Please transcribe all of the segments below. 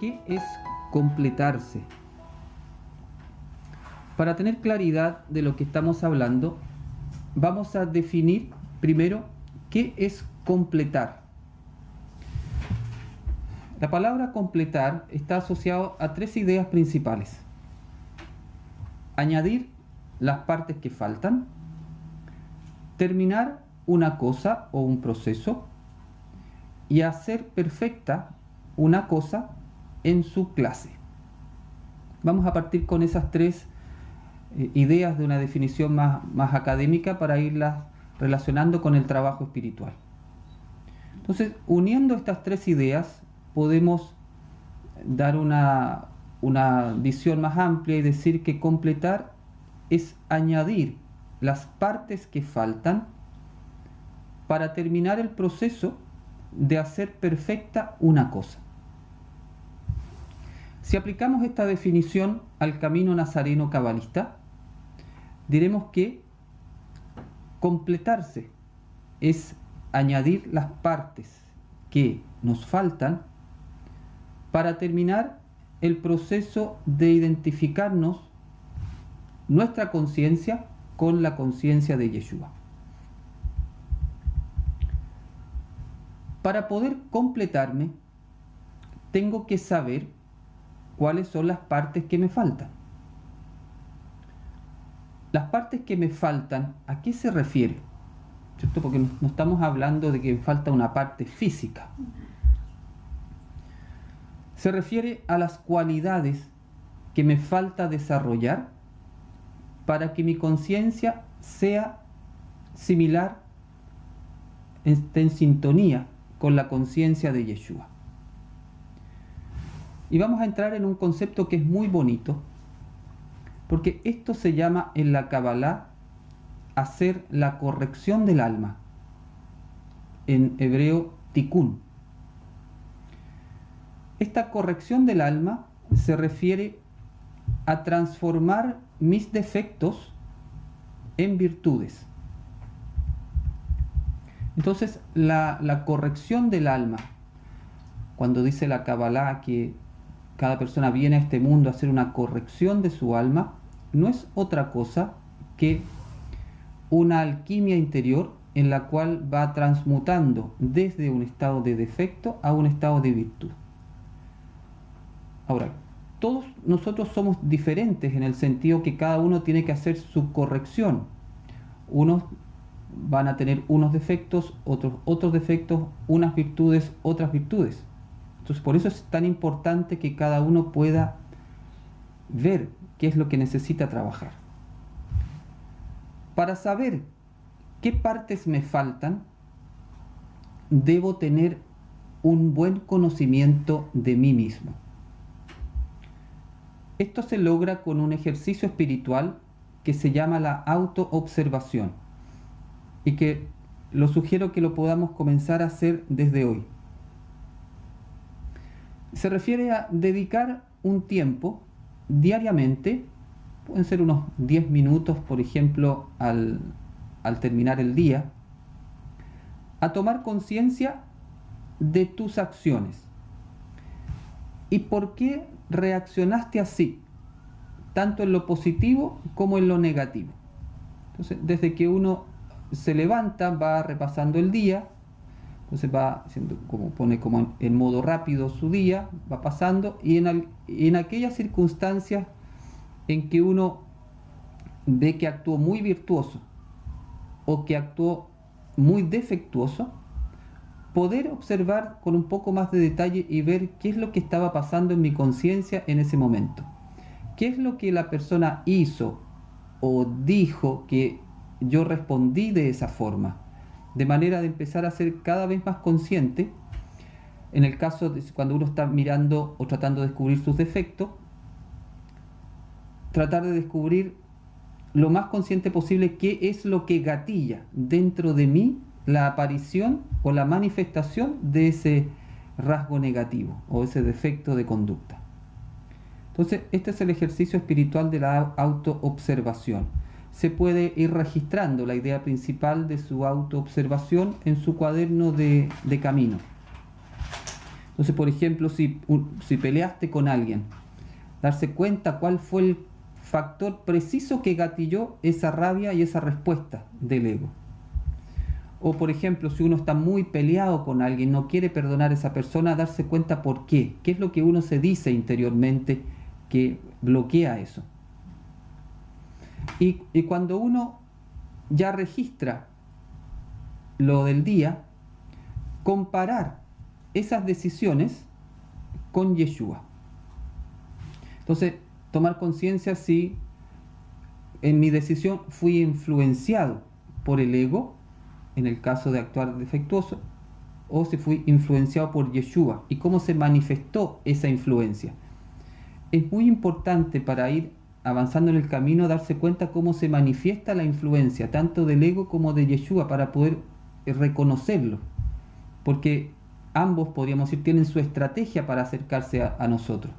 ¿qué es completarse? Para tener claridad de lo que estamos hablando, vamos a definir primero qué es completar. La palabra completar está asociada a tres ideas principales: añadir las partes que faltan, terminar una cosa o un proceso y hacer perfecta una cosa en su clase. Vamos a partir con esas tres ideas de una definición más académica para irlas relacionando con el trabajo espiritual. Entonces, uniendo estas tres ideas, podemos dar una visión más amplia y decir que completar es añadir las partes que faltan para terminar el proceso de hacer perfecta una cosa. Si aplicamos esta definición al camino nazareno cabalista, diremos que completarse es añadir las partes que nos faltan para terminar el proceso de identificarnos nuestra conciencia con la conciencia de Yeshua. Para poder completarme, tengo que saber cuáles son las partes que me faltan. Las partes que me faltan, ¿a qué se refiere? ¿Cierto? Porque no estamos hablando de que me falta una parte física. Se refiere a las cualidades que me falta desarrollar para que mi conciencia sea similar, esté en sintonía con la conciencia de Yeshua. Y vamos a entrar en un concepto que es muy bonito, porque esto se llama en la Kabbalah hacer la corrección del alma, en hebreo tikkun. Esta corrección del alma se refiere a transformar mis defectos en virtudes. Entonces, la corrección del alma, cuando dice la Kabbalah que cada persona viene a este mundo a hacer una corrección de su alma, no es otra cosa que una alquimia interior en la cual va transmutando desde un estado de defecto a un estado de virtud. Ahora, todos nosotros somos diferentes en el sentido que cada uno tiene que hacer su corrección. Unos van a tener unos defectos, otros defectos, unas virtudes, otras virtudes. Entonces, por eso es tan importante que cada uno pueda ver qué es lo que necesita trabajar. Para saber qué partes me faltan, debo tener un buen conocimiento de mí mismo. Esto se logra con un ejercicio espiritual que se llama la autoobservación y que lo sugiero que lo podamos comenzar a hacer desde hoy. Se refiere a dedicar un tiempo diariamente, pueden ser unos 10 minutos, por ejemplo, al terminar el día, a tomar conciencia de tus acciones. ¿Y por qué reaccionaste así? Tanto en lo positivo como en lo negativo. Entonces, desde que uno se levanta, va repasando el día, entonces va haciendo, pone como en modo rápido su día, va pasando, y en aquellas circunstancias en que uno ve que actuó muy virtuoso o que actuó muy defectuoso, poder observar con un poco más de detalle y ver qué es lo que estaba pasando en mi conciencia en ese momento. ¿Qué es lo que la persona hizo o dijo que yo respondí de esa forma? De manera de empezar a ser cada vez más consciente, en el caso de cuando uno está mirando o tratando de descubrir sus defectos, tratar de descubrir lo más consciente posible qué es lo que gatilla dentro de mí la aparición o la manifestación de ese rasgo negativo o ese defecto de conducta. Entonces, este es el ejercicio espiritual de la autoobservación. Se puede ir registrando la idea principal de su autoobservación en su cuaderno de camino. Entonces, por ejemplo, si peleaste con alguien, darse cuenta cuál fue el factor preciso que gatilló esa rabia y esa respuesta del ego. O por ejemplo, si uno está muy peleado con alguien, no quiere perdonar a esa persona, darse cuenta por qué. ¿Qué es lo que uno se dice interiormente que bloquea eso? Y cuando uno ya registra lo del día, comparar esas decisiones con Yeshua. Entonces, tomar conciencia si en mi decisión fui influenciado por el ego, en el caso de actuar defectuoso, o si fui influenciado por Yeshua y cómo se manifestó esa influencia. Es muy importante para ir avanzando en el camino darse cuenta cómo se manifiesta la influencia tanto del ego como de Yeshua para poder reconocerlo, porque ambos, podríamos decir, tienen su estrategia para acercarse a nosotros,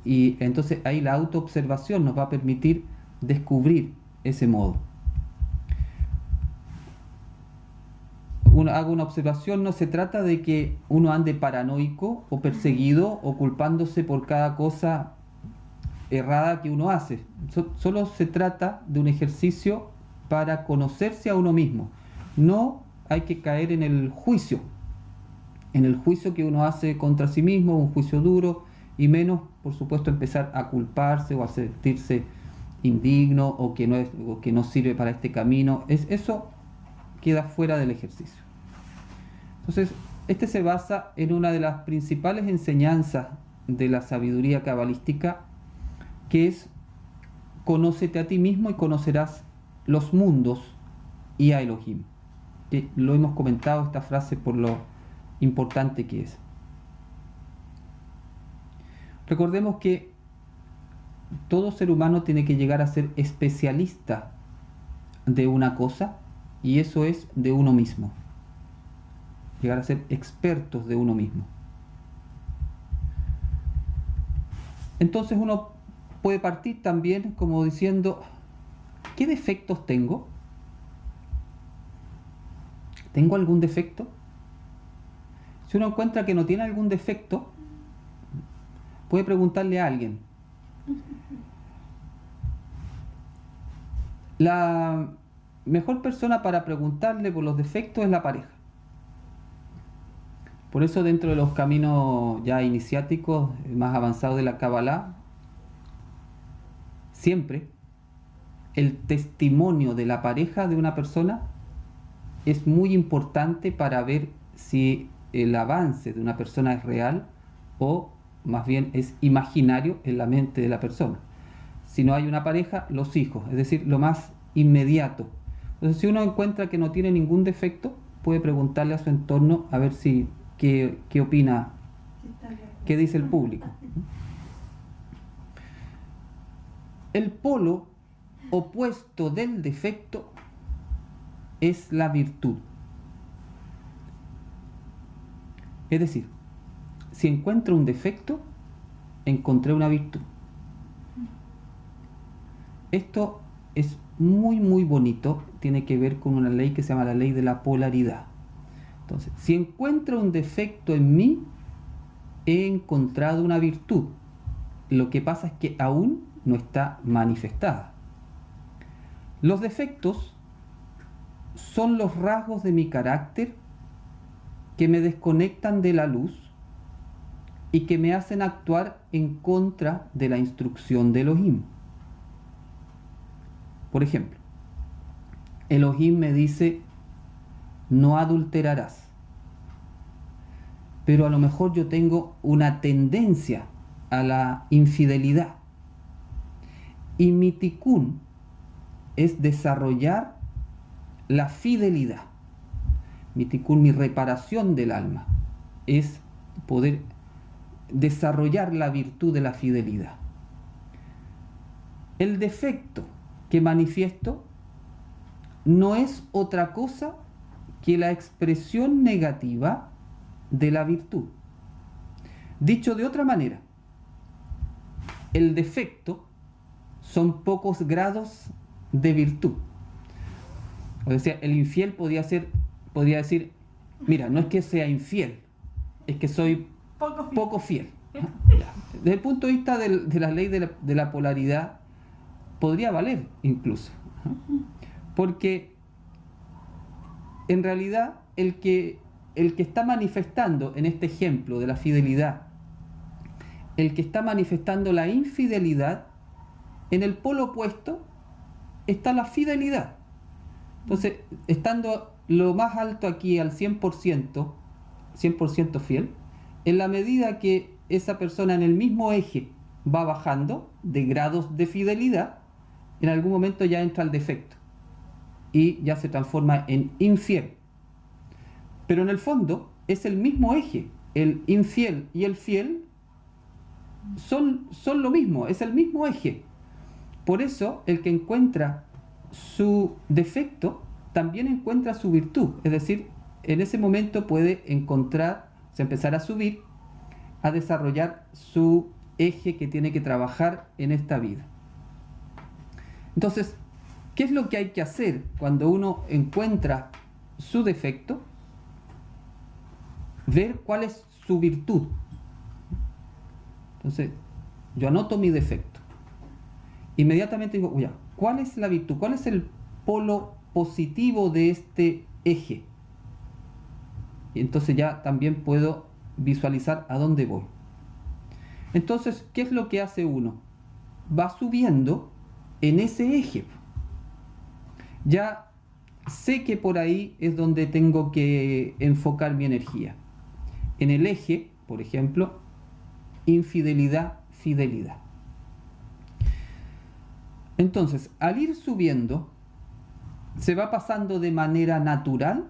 y entonces ahí la autoobservación nos va a permitir descubrir ese modo. Hago una observación, no se trata de que uno ande paranoico o perseguido o culpándose por cada cosa errada que uno hace. Solo se trata de un ejercicio para conocerse a uno mismo. No hay que caer en el juicio que uno hace contra sí mismo, un juicio duro, y menos, por supuesto, empezar a culparse o a sentirse indigno o que no sirve para este camino. Eso queda fuera del ejercicio. Entonces, este se basa en una de las principales enseñanzas de la sabiduría cabalística, que es: conócete a ti mismo y conocerás los mundos y a Elohim. Que lo hemos comentado esta frase por lo importante que es. Recordemos que todo ser humano tiene que llegar a ser especialista de una cosa, y eso es de uno mismo. Llegar a ser expertos de uno mismo. Entonces uno puede partir también como diciendo: ¿qué defectos tengo? ¿Tengo algún defecto? Si uno encuentra que no tiene algún defecto, puede preguntarle a alguien. La mejor persona para preguntarle por los defectos es la pareja. Por eso, dentro de los caminos ya iniciáticos más avanzados de la Kabbalah, siempre el testimonio de la pareja de una persona es muy importante para ver si el avance de una persona es real o más bien es imaginario en la mente de la persona. Si no hay una pareja, los hijos, es decir, lo más inmediato. Entonces, si uno encuentra que no tiene ningún defecto, puede preguntarle a su entorno a ver qué opina, qué dice el público. El polo opuesto del defecto es la virtud. Es decir, si encuentro un defecto, encontré una virtud. Esto es muy muy bonito, tiene que ver con una ley que se llama la ley de la polaridad. Entonces, si encuentro un defecto en mí, he encontrado una virtud. Lo que pasa es que aún no está manifestada. Los defectos son los rasgos de mi carácter que me desconectan de la luz y que me hacen actuar en contra de la instrucción de Elohim. Por ejemplo, Elohim me dice: no adulterarás. Pero a lo mejor yo tengo una tendencia a la infidelidad. Y mi tikkun es desarrollar la fidelidad. Mi tikkun, mi reparación del alma, es poder desarrollar la virtud de la fidelidad. El defecto que manifiesto no es otra cosa que la expresión negativa de la virtud. Dicho de otra manera, el defecto son pocos grados de virtud. O sea, el infiel podría decir: mira, no es que sea infiel, es que soy poco fiel. Ya. Desde el punto de vista de la ley de la polaridad, podría valer incluso. Porque en realidad el que está manifestando en este ejemplo de la fidelidad, el que está manifestando la infidelidad, en el polo opuesto está la fidelidad. Entonces, estando lo más alto aquí al 100% fiel, en la medida que esa persona en el mismo eje va bajando de grados de fidelidad, en algún momento ya entra el defecto y ya se transforma en infiel. Pero en el fondo es el mismo eje, el infiel y el fiel son lo mismo, es el mismo eje. Por eso el que encuentra su defecto también encuentra su virtud, es decir, en ese momento puede empezar a subir, a desarrollar su eje que tiene que trabajar en esta vida. Entonces, ¿qué es lo que hay que hacer cuando uno encuentra su defecto? Ver cuál es su virtud. Entonces, yo anoto mi defecto. Inmediatamente digo, oye, ¿cuál es la virtud? ¿Cuál es el polo positivo de este eje? Y entonces ya también puedo visualizar a dónde voy. Entonces, ¿qué es lo que hace uno? Va subiendo en ese eje. Ya sé que por ahí es donde tengo que enfocar mi energía. En el eje, por ejemplo, infidelidad, fidelidad. Entonces, al ir subiendo, se va pasando de manera natural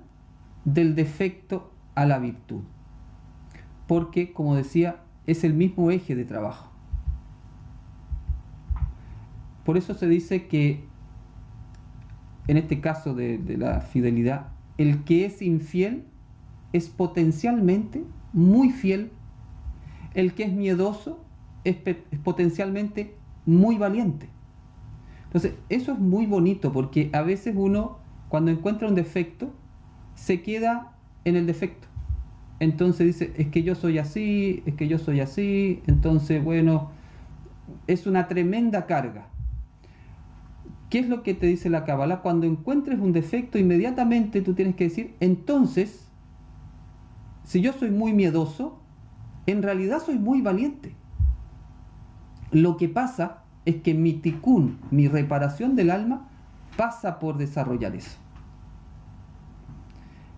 del defecto a la virtud. Porque, como decía, es el mismo eje de trabajo. Por eso se dice que, en este caso de la fidelidad, el que es infiel es potencialmente muy fiel. El que es miedoso es potencialmente muy valiente. Entonces, eso es muy bonito porque a veces uno, cuando encuentra un defecto, se queda en el defecto. Entonces dice, es que yo soy así, es que yo soy así. Entonces, bueno, es una tremenda carga. ¿Qué es lo que te dice la Cábala? Cuando encuentres un defecto, inmediatamente tú tienes que decir, entonces, si yo soy muy miedoso, en realidad soy muy valiente. Lo que pasa es que mi tikkun, mi reparación del alma, pasa por desarrollar eso.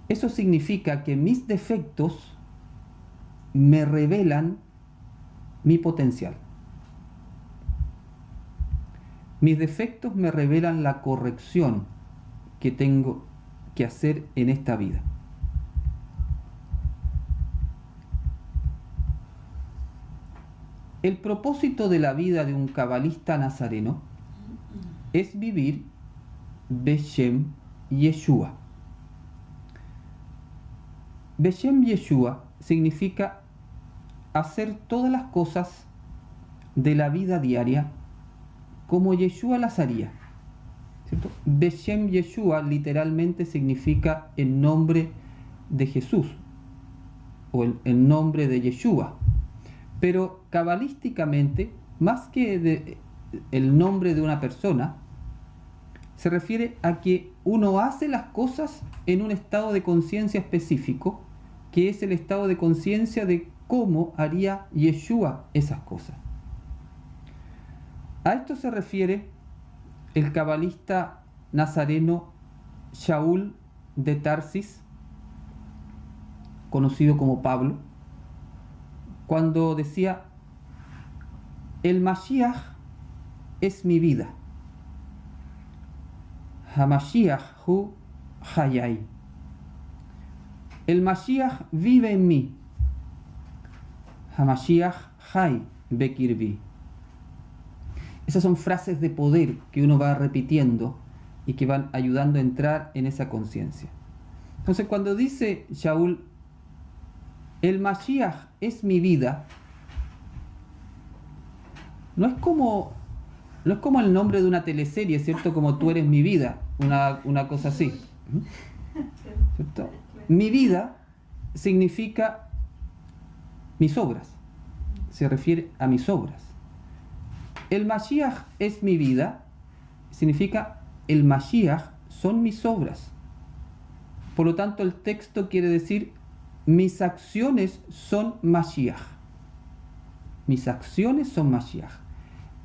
Eso significa que mis defectos me revelan mi potencial. Mis defectos me revelan la corrección que tengo que hacer en esta vida. El propósito de la vida de un cabalista nazareno es vivir Beshem Yeshua. Beshem Yeshua significa hacer todas las cosas de la vida diaria como Yeshua las haría, ¿cierto? Beshem Yeshua literalmente significa el nombre de Jesús o el nombre de Yeshua. Pero cabalísticamente, más que el nombre de una persona, se refiere a que uno hace las cosas en un estado de conciencia específico, que es el estado de conciencia de cómo haría Yeshua esas cosas. A esto se refiere el cabalista nazareno Shaul de Tarsis, conocido como Pablo, cuando decía, el Mashiach es mi vida. HaMashiach hu hayai. El Mashiach vive en mí. HaMashiach hay bekirbi. Esas son frases de poder que uno va repitiendo y que van ayudando a entrar en esa conciencia. Entonces, cuando dice Shaul, el Mashiach es mi vida, no es como el nombre de una teleserie, ¿cierto? Como tú eres mi vida, una cosa así, ¿cierto? Mi vida significa mis obras. Se refiere a mis obras. El Mashiach es mi vida, significa el Mashiach son mis obras. Por lo tanto, el texto quiere decir mis acciones son Mashiach. Mis acciones son Mashiach.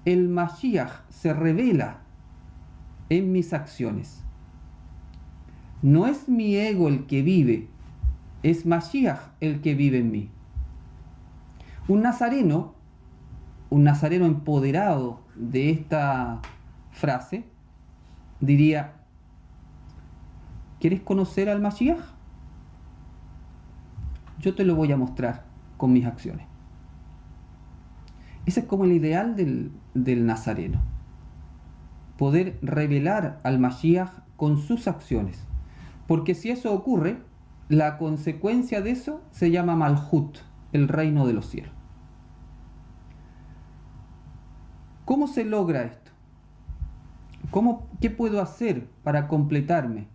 El Mashiach se revela en mis acciones. No es mi ego el que vive, es Mashiach el que vive en mí. Un nazareno empoderado de esta frase, diría: ¿quieres conocer al Mashiach? Yo te lo voy a mostrar con mis acciones. Ese es como el ideal del nazareno. Poder revelar al Mashiach con sus acciones. Porque si eso ocurre, la consecuencia de eso se llama Malhut, el reino de los cielos. ¿Cómo se logra esto? ¿Qué puedo hacer para completarme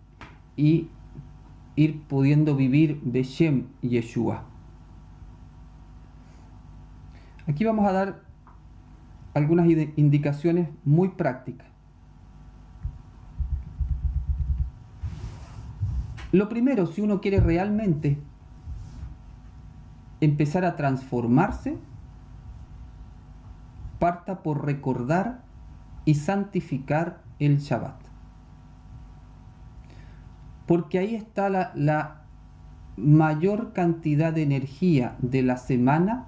y ir pudiendo vivir Beshem Yeshua? Aquí vamos a dar algunas indicaciones muy prácticas. Lo primero, si uno quiere realmente empezar a transformarse, parta por recordar y santificar el Shabbat. Porque ahí está la mayor cantidad de energía de la semana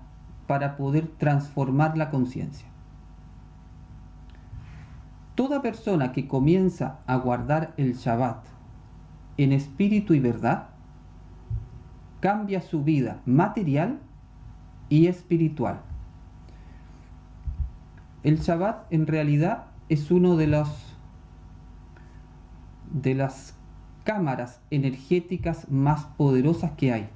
para poder transformar la conciencia. Toda persona que comienza a guardar el Shabbat en espíritu y verdad, cambia su vida material y espiritual. El Shabbat en realidad es uno de las cámaras energéticas más poderosas que hay.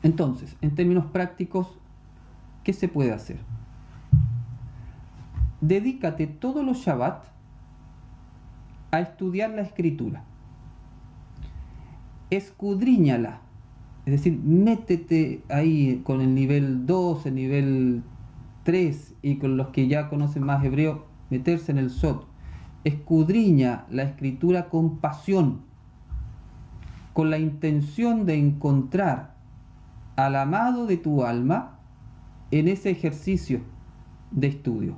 Entonces, en términos prácticos, ¿qué se puede hacer? Dedícate todos los Shabbat a estudiar la escritura. Escudriñala, es decir, métete ahí con el nivel 2, el nivel 3 y con los que ya conocen más hebreo, meterse en el Sot. Escudriña la escritura con pasión, con la intención de encontrar al amado de tu alma en ese ejercicio de estudio.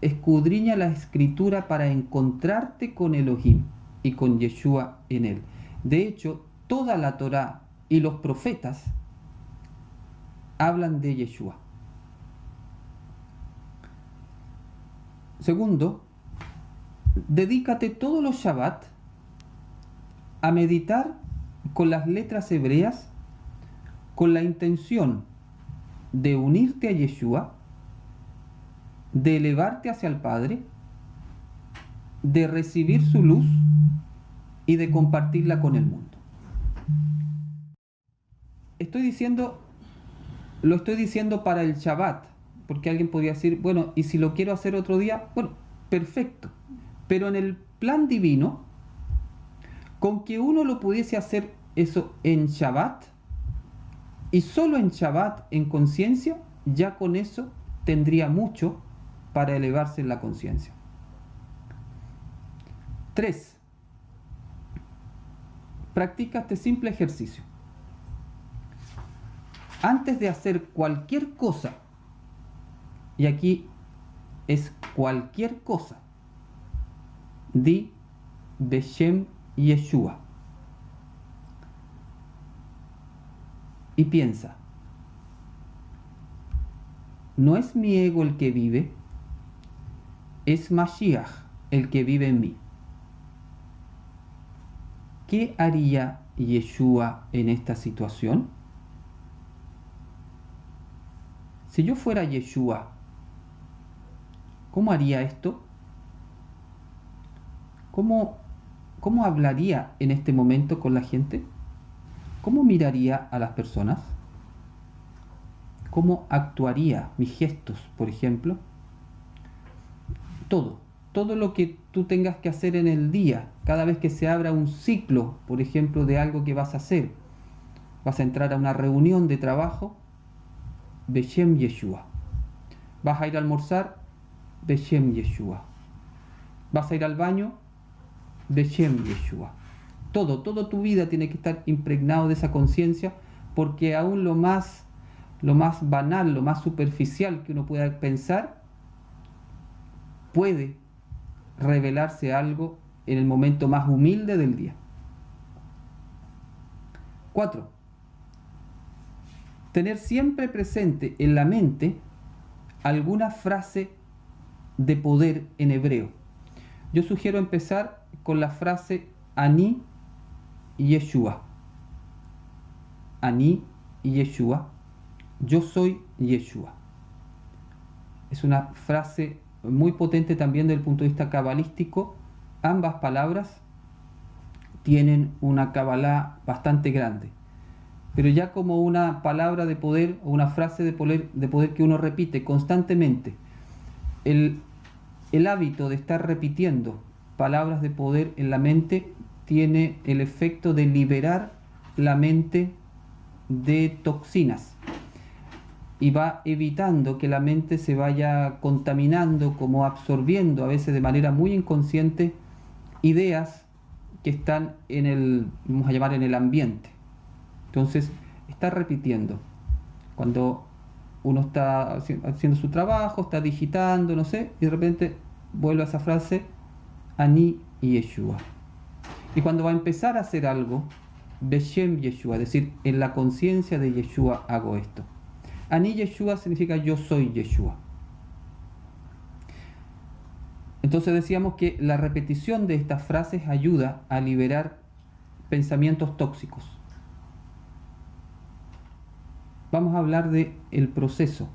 Escudriña la escritura para encontrarte con Elohim y con Yeshua en él. De hecho, toda la Torá y los profetas hablan de Yeshua. Segundo, dedícate todos los Shabbat a meditar con las letras hebreas con la intención de unirte a Yeshua, de elevarte hacia el Padre, de recibir su luz y de compartirla con el mundo. Lo estoy diciendo para el Shabbat, porque alguien podría decir, bueno, y si lo quiero hacer otro día, bueno, perfecto. Pero en el plan divino, con que uno lo pudiese hacer eso en Shabbat, y solo en Shabbat, en conciencia, ya con eso tendría mucho para elevarse en la conciencia. 3. Practica este simple ejercicio. Antes de hacer cualquier cosa, y aquí es cualquier cosa, di Beshem Yeshua. Y piensa, no es mi ego el que vive, es Mashiach el que vive en mí. ¿Qué haría Yeshua en esta situación? Si yo fuera Yeshua, ¿cómo haría esto? ¿Cómo hablaría en este momento con la gente? ¿Cómo miraría a las personas? ¿Cómo actuaría mis gestos, por ejemplo? Todo lo que tú tengas que hacer en el día, cada vez que se abra un ciclo, por ejemplo, de algo que vas a hacer, Vas a entrar a una reunión de trabajo, Beshem Yeshua. Vas a ir a almorzar, Beshem Yeshua. Vas a ir al baño, Beshem Yeshua. Toda tu vida tiene que estar impregnado de esa conciencia, porque aún lo más banal, lo más superficial que uno pueda pensar, puede revelarse algo en el momento más humilde del día. 4. Tener siempre presente en la mente alguna frase de poder en hebreo. Yo sugiero empezar con la frase Ani Yeshua. Ani Yeshua. Yo soy Yeshua. Es una frase muy potente también desde el punto de vista cabalístico. Ambas palabras tienen una cabalá bastante grande, pero ya como una palabra de poder o una frase de poder que uno repite constantemente, el hábito de estar repitiendo palabras de poder en la mente tiene el efecto de liberar la mente de toxinas y va evitando que la mente se vaya contaminando, como absorbiendo a veces de manera muy inconsciente ideas que están vamos a llamar, en el ambiente. Entonces, está repitiendo. Cuando uno está haciendo su trabajo, está digitando, no sé, y de repente vuelve a esa frase, Ani Yeshua. Y cuando va a empezar a hacer algo, Beshem Yeshua, es decir, en la conciencia de Yeshua hago esto. Ani Yeshua significa yo soy Yeshua. Entonces decíamos que la repetición de estas frases ayuda a liberar pensamientos tóxicos. Vamos a hablar del proceso.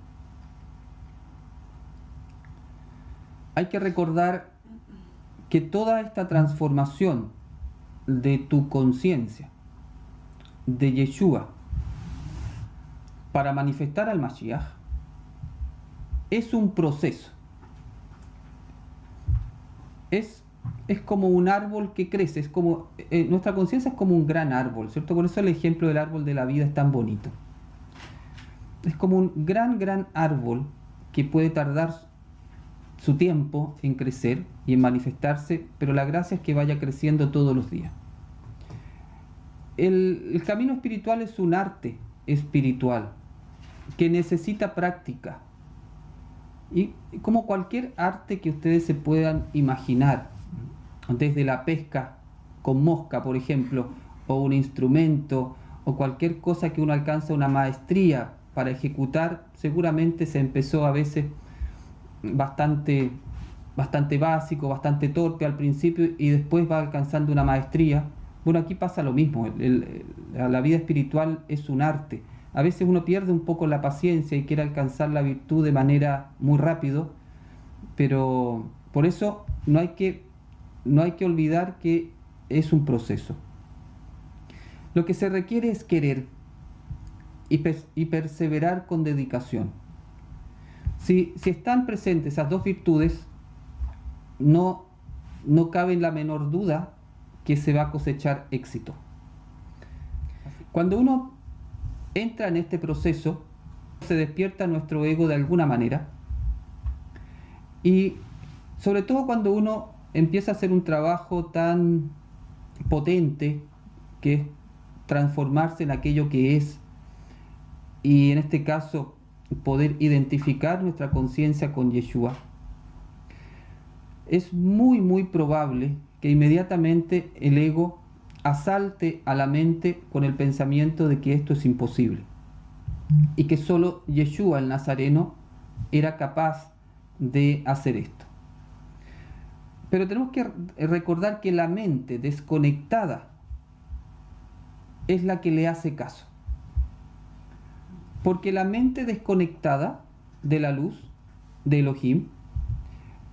Hay que recordar que toda esta transformación de tu conciencia, de Yeshua, para manifestar al Mashiach, es un proceso. Es como un árbol que crece, es como nuestra conciencia es como un gran árbol, ¿cierto? Por eso el ejemplo del árbol de la vida es tan bonito. Es como un gran árbol que puede tardar su tiempo en crecer y en manifestarse, pero la gracia es que vaya creciendo todos los días. El camino espiritual es un arte espiritual que necesita práctica. Y como cualquier arte que ustedes se puedan imaginar, desde la pesca con mosca, por ejemplo, o un instrumento, o cualquier cosa que uno alcanza una maestría para ejecutar, seguramente se empezó a veces bastante básico, bastante torpe al principio y después va alcanzando una maestría. Bueno, aquí pasa lo mismo, la vida espiritual es un arte. A veces uno pierde un poco la paciencia y quiere alcanzar la virtud de manera muy rápido, pero por eso no hay que olvidar que es un proceso. Lo que se requiere es querer y perseverar con dedicación. Si están presentes esas dos virtudes, no cabe la menor duda que se va a cosechar éxito. Cuando uno entra en este proceso, se despierta nuestro ego de alguna manera, y sobre todo cuando uno empieza a hacer un trabajo tan potente que es transformarse en aquello que es, y en este caso poder identificar nuestra conciencia con Yeshua, es muy probable que inmediatamente el ego asalte a la mente con el pensamiento de que esto es imposible y que solo Yeshua el Nazareno era capaz de hacer esto. Pero tenemos que recordar que la mente desconectada es la que le hace caso, porque la mente desconectada de la luz de Elohim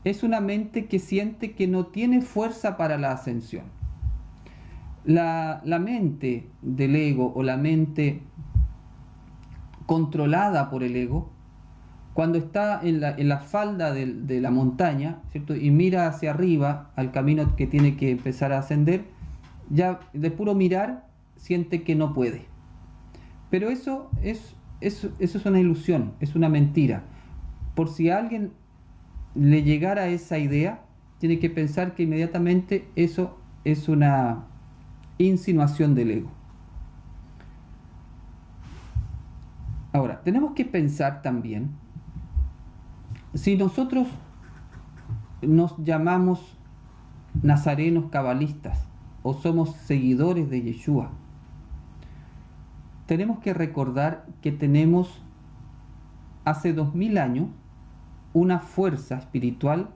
es una mente que siente que no tiene fuerza para la ascensión. La mente del ego o la mente controlada por el ego, cuando está en la falda de la montaña, ¿cierto? Y mira hacia arriba al camino que tiene que empezar a ascender, ya de puro mirar siente que no puede. Pero eso es una ilusión, es una mentira. Por si a alguien le llegara esa idea, tiene que pensar que inmediatamente eso es una insinuación del ego. Ahora, tenemos que pensar también, si nosotros nos llamamos nazarenos cabalistas o somos seguidores de Yeshua, tenemos que recordar que tenemos hace 2000 años una fuerza espiritual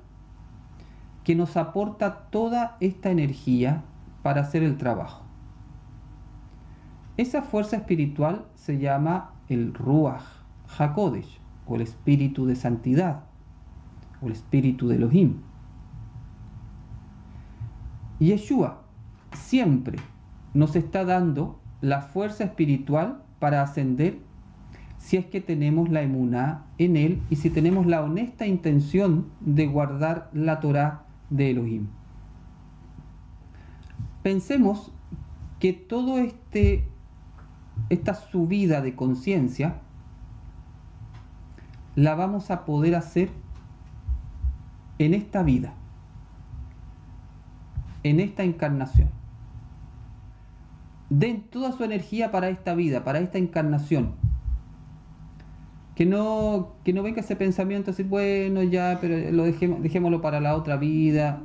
que nos aporta toda esta energía para hacer el trabajo. Esa fuerza espiritual se llama el Ruach HaKodesh, o el espíritu de santidad, o el espíritu de Elohim. Yeshua siempre nos está dando la fuerza espiritual para ascender si es que tenemos la emuná en él y si tenemos la honesta intención de guardar la Torá de Elohim. Pensemos que todo esta subida de conciencia la vamos a poder hacer en esta vida, en esta encarnación. Den toda su energía para esta vida, para esta encarnación. Que no venga ese pensamiento así, bueno, ya, pero dejémoslo para la otra vida.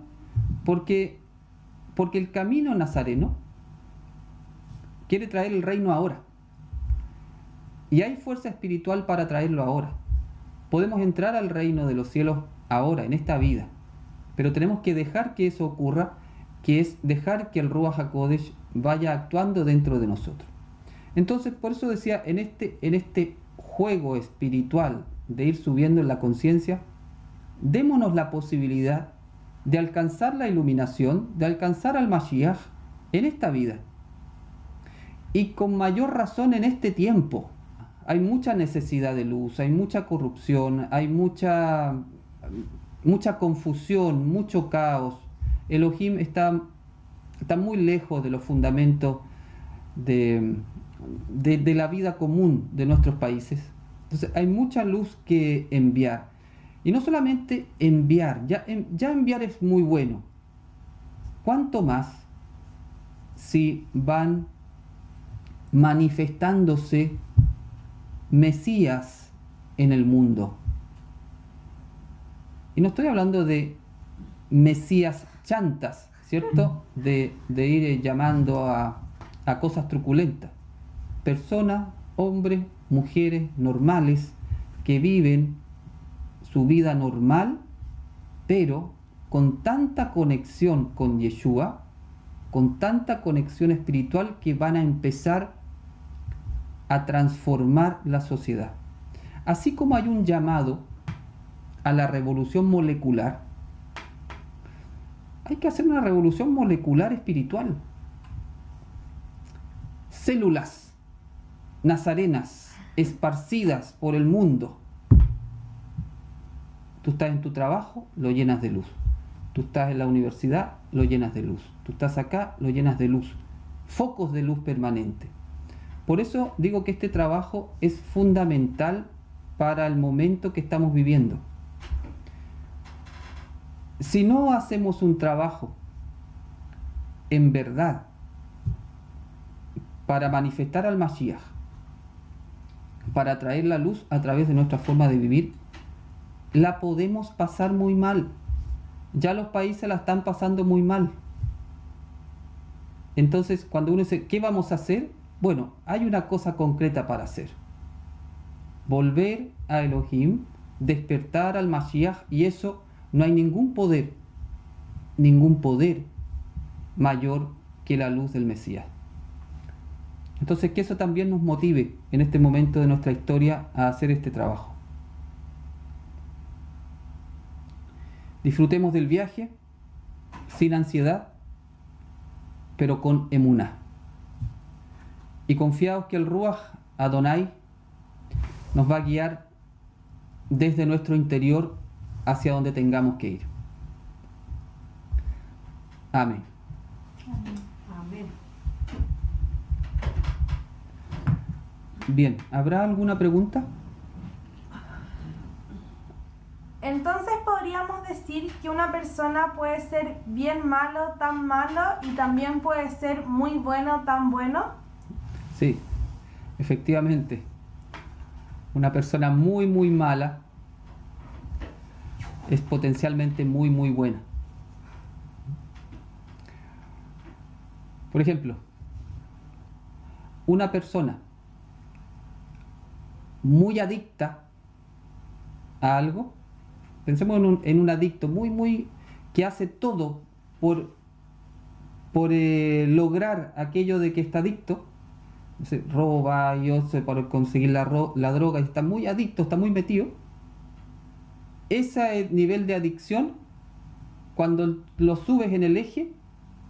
Porque el camino nazareno quiere traer el reino ahora. Y hay fuerza espiritual para traerlo ahora. Podemos entrar al reino de los cielos ahora, en esta vida. Pero tenemos que dejar que eso ocurra, que es dejar que el Ruach HaKodesh vaya actuando dentro de nosotros. Entonces, por eso decía, en este juego espiritual de ir subiendo en la conciencia, démonos la posibilidad de alcanzar la iluminación, de alcanzar al Mashiach en esta vida. Y con mayor razón en este tiempo. Hay mucha necesidad de luz, hay mucha corrupción, hay mucha confusión, mucho caos. Elohim está muy lejos de los fundamentos de la vida común de nuestros países. Entonces hay mucha luz que enviar. Y no solamente enviar, ya enviar es muy bueno. ¿Cuánto más si van manifestándose Mesías en el mundo? Y no estoy hablando de Mesías chantas, ¿cierto? De ir llamando a cosas truculentas. Personas, hombres, mujeres normales que viven su vida normal, pero con tanta conexión con Yeshua, con tanta conexión espiritual que van a empezar a transformar la sociedad. Así como hay un llamado a la revolución molecular, hay que hacer una revolución molecular espiritual. Células nazarenas esparcidas por el mundo. Tú estás en tu trabajo, lo llenas de luz. Tú estás en la universidad, lo llenas de luz. Tú estás acá, lo llenas de luz. Focos de luz permanente. Por eso digo que este trabajo es fundamental para el momento que estamos viviendo. Si no hacemos un trabajo en verdad para manifestar al Mashiach, para traer la luz a través de nuestra forma de vivir, la podemos pasar muy mal. Ya los países la están pasando muy mal. Entonces, cuando uno dice, ¿qué vamos a hacer? Bueno, hay una cosa concreta para hacer. Volver a Elohim, despertar al Mashiach, y eso no hay ningún poder mayor que la luz del Mesías. Entonces, que eso también nos motive en este momento de nuestra historia a hacer este trabajo. Disfrutemos del viaje sin ansiedad, pero con emuná. Y confiados que el Ruach Adonai nos va a guiar desde nuestro interior hacia donde tengamos que ir. Amén. Amén. Bien, ¿habrá alguna pregunta? Entonces podríamos decir que una persona puede ser bien malo, tan malo, y también puede ser muy bueno, tan bueno. Sí, efectivamente. Una persona muy, muy mala es potencialmente muy, muy buena. Por ejemplo, una persona muy adicta a algo, pensemos en un adicto muy que hace todo por lograr aquello de que está adicto, se roba y hace para conseguir la droga y está muy adicto, está muy metido. Ese nivel de adicción, cuando lo subes en el eje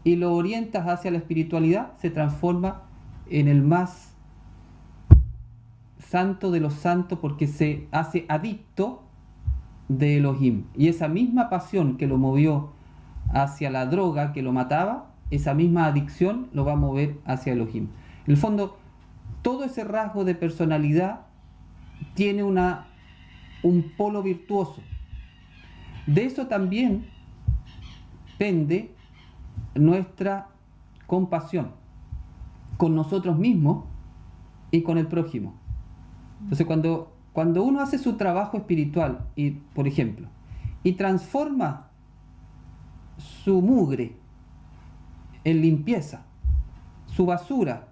y lo orientas hacia la espiritualidad, se transforma en el más santo de los santos, porque se hace adicto de Elohim. Y esa misma pasión que lo movió hacia la droga que lo mataba, esa misma adicción lo va a mover hacia Elohim. En el fondo, todo ese rasgo de personalidad tiene un polo virtuoso. De eso también pende nuestra compasión con nosotros mismos y con el prójimo. Entonces, cuando uno hace su trabajo espiritual, y, por ejemplo, y transforma su mugre en limpieza, su basura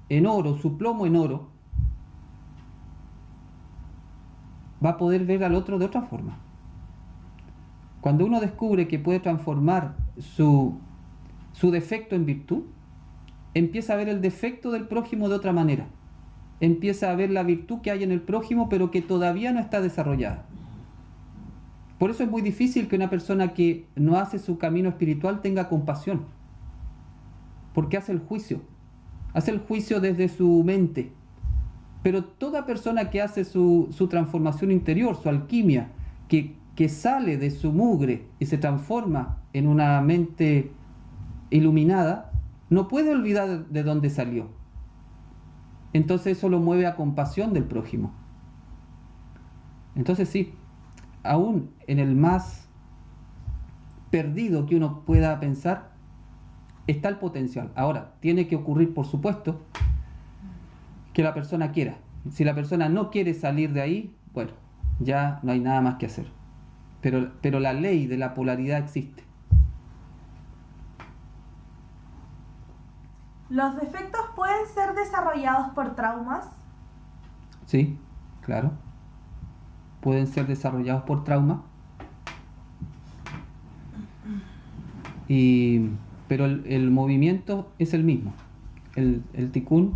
en oro, su plomo en oro, va a poder ver al otro de otra forma. Cuando uno descubre que puede transformar su defecto en virtud, empieza a ver el defecto del prójimo de otra manera. Empieza a ver la virtud que hay en el prójimo, pero que todavía no está desarrollada. Por eso es muy difícil que una persona que no hace su camino espiritual tenga compasión, porque hace el juicio desde su mente. Pero toda persona que hace su transformación interior, su alquimia, que sale de su mugre y se transforma en una mente iluminada, no puede olvidar de dónde salió. Entonces eso lo mueve a compasión del prójimo. Entonces sí, aún en el más perdido que uno pueda pensar, está el potencial. Ahora, tiene que ocurrir, por supuesto, que la persona quiera. Si la persona no quiere salir de ahí, bueno, ya no hay nada más que hacer. Pero la ley de la polaridad existe. ¿Los defectos pueden ser desarrollados por traumas? Sí, claro. Pueden ser desarrollados por trauma. Pero el movimiento es el mismo. El tikkun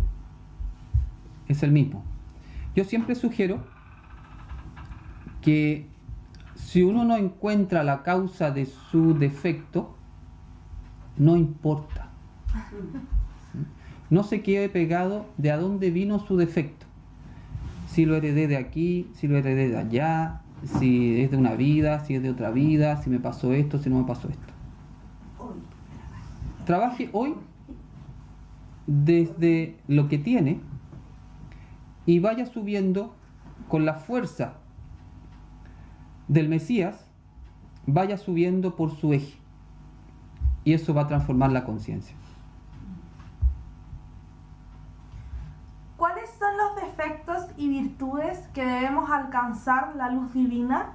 es el mismo. Yo siempre sugiero que si uno no encuentra la causa de su defecto, no importa. No se quede pegado de a dónde vino su defecto. Si lo heredé de aquí, si lo heredé de allá, si es de una vida, si es de otra vida, si me pasó esto, si no me pasó esto. Trabaje hoy desde lo que tiene y vaya subiendo con la fuerza del Mesías, vaya subiendo por su eje. Y eso va a transformar la conciencia. ¿Cuáles son los defectos y virtudes que debemos alcanzar la luz divina?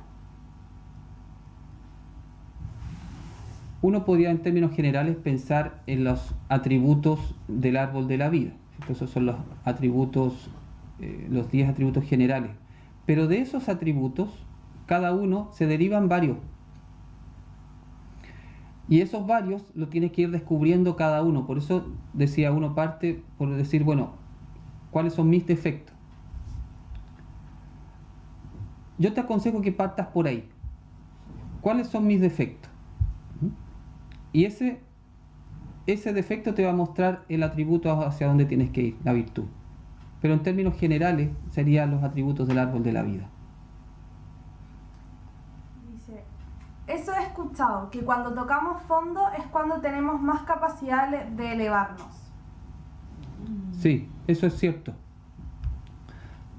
Uno podría en términos generales pensar en los atributos del árbol de la vida. Esos son los atributos, los 10 atributos generales. Pero de esos atributos, cada uno se derivan varios. Y esos varios lo tienes que ir descubriendo cada uno. Por eso decía uno parte por decir, bueno, ¿cuáles son mis defectos? Yo te aconsejo que partas por ahí. ¿Cuáles son mis defectos? Y ese defecto te va a mostrar el atributo hacia dónde tienes que ir, la virtud. Pero en términos generales serían los atributos del árbol de la vida. Dice, eso he escuchado, que cuando tocamos fondo es cuando tenemos más capacidad de elevarnos. Sí, eso es cierto.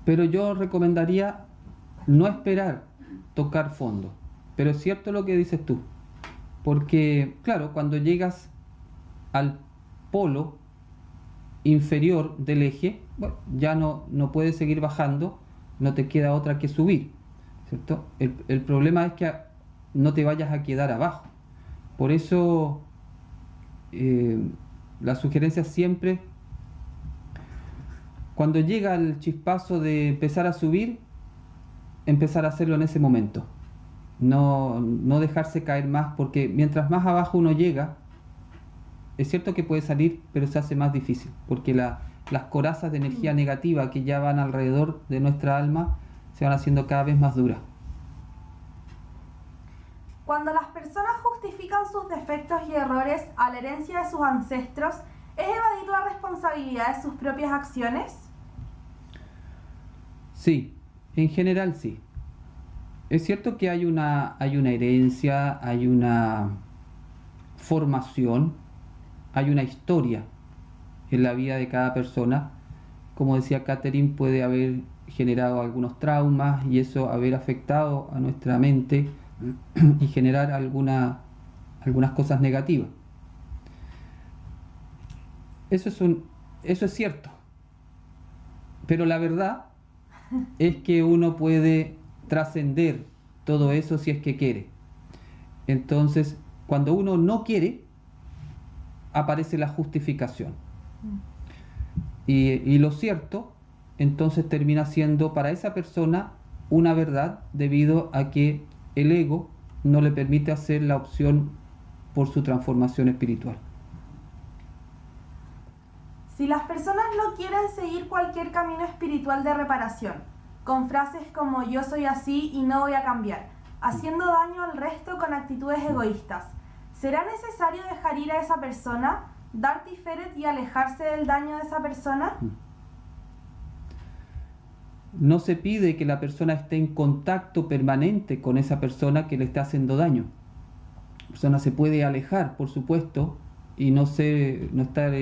Pero yo recomendaría no esperar tocar fondo. Pero es cierto lo que dices tú, porque claro, cuando llegas al polo inferior del eje, bueno, ya no puedes seguir bajando, no te queda otra que subir, ¿cierto? El problema es que no te vayas a quedar abajo. Por eso la sugerencia siempre, cuando llega el chispazo de empezar a subir, empezar a hacerlo en ese momento. No dejarse caer más, porque mientras más abajo uno llega, es cierto que puede salir, pero se hace más difícil, porque las corazas de energía negativa que ya van alrededor de nuestra alma se van haciendo cada vez más duras. Cuando las personas justifican sus defectos y errores a la herencia de sus ancestros, ¿es evadir la responsabilidad de sus propias acciones? Sí, en general sí. Es cierto que hay una herencia, hay una formación, hay una historia en la vida de cada persona. Como decía Catherine, puede haber generado algunos traumas y eso haber afectado a nuestra mente y generar algunas cosas negativas. Eso es cierto. Pero la verdad es que uno puede trascender todo eso si es que quiere. Entonces, cuando uno no quiere, aparece la justificación. Y lo cierto, entonces termina siendo para esa persona una verdad, debido a que el ego no le permite hacer la opción por su transformación espiritual. Si las personas no quieren seguir cualquier camino espiritual de reparación, con frases como yo soy así y no voy a cambiar, haciendo daño al resto con actitudes egoístas, ¿será necesario dejar ir a esa persona, dar tiferet y alejarse del daño de esa persona? No se pide que la persona esté en contacto permanente con esa persona que le está haciendo daño. La persona se puede alejar, por supuesto, y no estar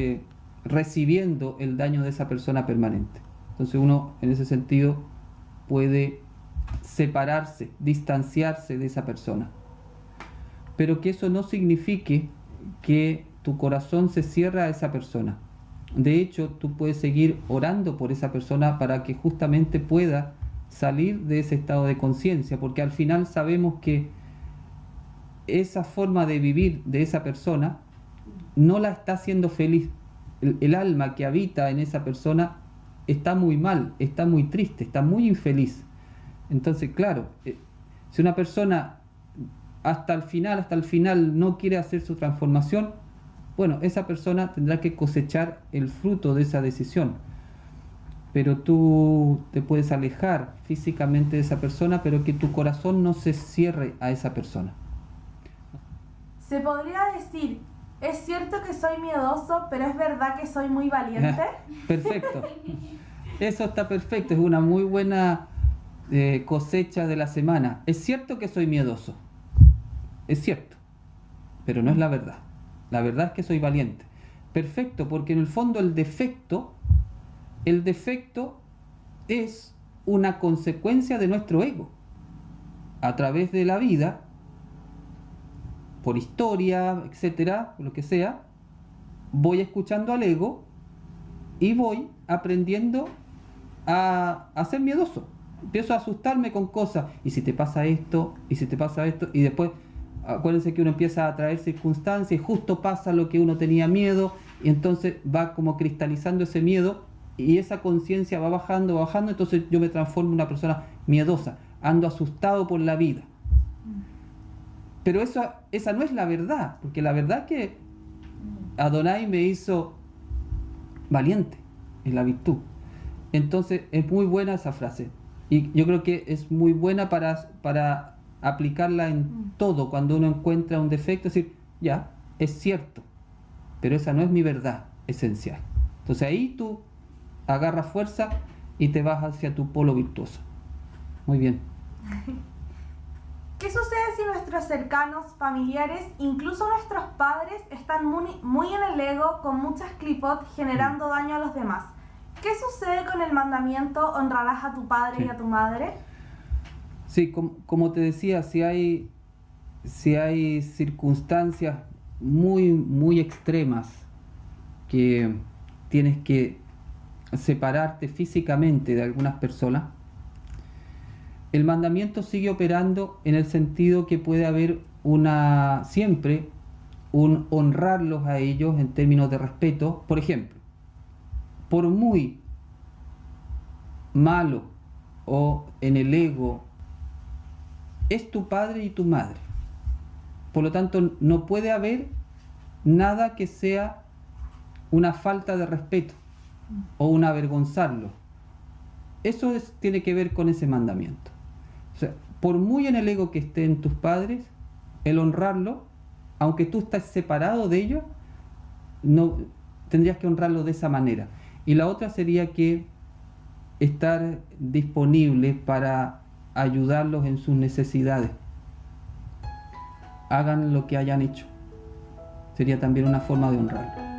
recibiendo el daño de esa persona permanente. Entonces uno, en ese sentido, puede separarse, distanciarse de esa persona. Pero que eso no signifique que tu corazón se cierra a esa persona. De hecho, tú puedes seguir orando por esa persona para que justamente pueda salir de ese estado de conciencia, porque al final sabemos que esa forma de vivir de esa persona no la está haciendo feliz. El alma que habita en esa persona está muy mal, está muy triste, está muy infeliz. Entonces, claro, si una persona hasta el final no quiere hacer su transformación, bueno, esa persona tendrá que cosechar el fruto de esa decisión. Pero tú te puedes alejar físicamente de esa persona, pero que tu corazón no se cierre a esa persona. Se podría decir, es cierto que soy miedoso, pero es verdad que soy muy valiente. Perfecto. Eso está perfecto, es una muy buena cosecha de la semana. Es cierto que soy miedoso, es cierto, pero no es la verdad. La verdad es que soy valiente. Perfecto, porque en el fondo el defecto es una consecuencia de nuestro ego. A través de la vida, por historia, etcétera, lo que sea, voy escuchando al ego y voy aprendiendo a ser miedoso. Empiezo a asustarme con cosas. ¿Y si te pasa esto? ¿Y si te pasa esto? Y después, acuérdense que uno empieza a traer circunstancias y justo pasa lo que uno tenía miedo, y entonces va como cristalizando ese miedo y esa conciencia va bajando, entonces yo me transformo en una persona miedosa, ando asustado por la vida. Pero esa no es la verdad, porque la verdad es que Adonai me hizo valiente en la virtud. Entonces es muy buena esa frase, y yo creo que es muy buena para aplicarla en todo. Cuando uno encuentra un defecto, decir, ya, es cierto, pero esa no es mi verdad esencial. Entonces ahí tú agarras fuerza y te vas hacia tu polo virtuoso. Muy bien. ¿Qué sucede si nuestros cercanos, familiares, incluso nuestros padres, están muy en el ego, con muchas clipot, generando daño a los demás? ¿Qué sucede con el mandamiento honrarás a tu padre Sí. y a tu madre? Sí, como te decía, si hay circunstancias muy extremas que tienes que separarte físicamente de algunas personas, el mandamiento sigue operando en el sentido que puede haber siempre un honrarlos a ellos en términos de respeto. Por ejemplo, por muy malo o en el ego, es tu padre y tu madre. Por lo tanto, no puede haber nada que sea una falta de respeto o un avergonzarlo. Eso tiene que ver con ese mandamiento. O sea, por muy en el ego que estén tus padres, el honrarlo, aunque tú estás separado de ellos, no tendrías que honrarlo de esa manera. Y la otra sería que estar disponible para ayudarlos en sus necesidades. Hagan lo que hayan hecho. Sería también una forma de honrarlo.